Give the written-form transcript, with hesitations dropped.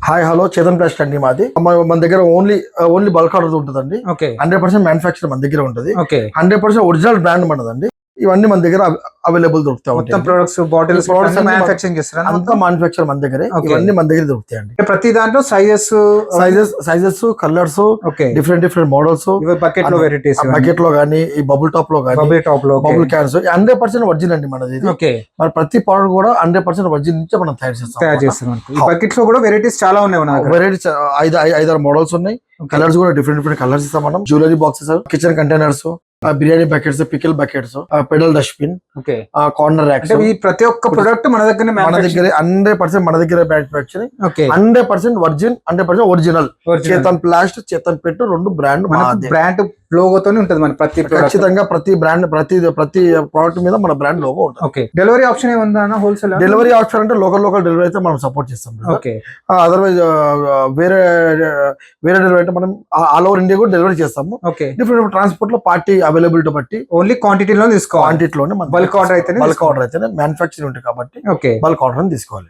Hi hello Chetan ప్లాస్ట్ అండి మాది మన దగ్గర ఓన్లీ బల్క్ ఆర్డర్ ఉంటుందండి. 100% మ్యానుఫ్యాక్చర్ మన దగ్గర ఉంటుంది. 100% ఒరిజినల్ బ్రాండ్ మనదండి. ఇవన్నీ మన దగ్గర అవైలబుల్ దొరుకుతాయి. మొత్తం ప్రొడక్ట్స్ బాటిల్స్ మ్యానుఫ్యాక్చరింగ్ చేస్తారా? అంతా మ్యానుఫ్యాక్చర్ మన దగ్గర. ఇవన్నీ మన దగ్గర దొరుకుతాయండి. ప్రతి దాంట్లో sizes colours different models bucket లో వెరైటీస్ బకెట్ లో గానీ ఈ బబుల్ టాప్ లో గానీ బబుల్ క్యాన్స్ 100% ఒరిజినల్ అండి మనది. మరి ప్రతి ప్రోడక్ట్ కూడా 100% ఒరిజినల్ నుంచి మనం తయారు చేస్తాం. బకెట్ లో కూడా వెరైటీస్ చాలా ఉన్నాయి. వెరైటీస్ 5-6 మోడల్స్ ఉన్నాయి. కలర్స్ కూడా డిఫరెంట్ కలర్స్ ఇస్తాం మనం. Jewellery boxes, kitchen containers, biryani buckets, pickle buckets, pedal dustbin, corner racks, ప్రతి ఒక్క ప్రొడక్ట్ మన దగ్గర 100% మన దగ్గర manufacturing. 100% virgin, 100% original. Chetan Plast, Chetan పెట్టు రెండు బ్రాండ్ లోగోతోనే ఉంటుంది మన ప్రతి ఖచ్చితంగా ప్రతి బ్రాండ్ ప్రతి ప్రోడక్ట్ మీద మన బ్రాండ్ లోగో ఉంటుంది. డెలివరీ ఆప్షన్ ఏముందా? హోల్సేల్ డెలివరీ ఆప్షన్ అంటే లోకల్ డెలివరీ అయితే మనం సపోర్ట్ చేస్తాం. అదర్వైజ్ వేరే డెలివరీ అంటే మనం ఆల్ ఓవర్ ఇండియా కూడా డెలివరీ చేస్తాము. డిఫరెంట్ ట్రాన్స్పోర్ట్ లో పార్టీ అవైలబిలిటీ బట్టి ఓన్లీ క్వాంటిటీలోనే తీసుకోవాలి. క్వాంటిటీలోనే బల్క్ ఆర్డర్ అయితేనే మ్యానుఫ్యాక్చరింగ్ ఉంటుంది కాబట్టి బల్క్ ఆర్డర్ తీసుకోవాలి.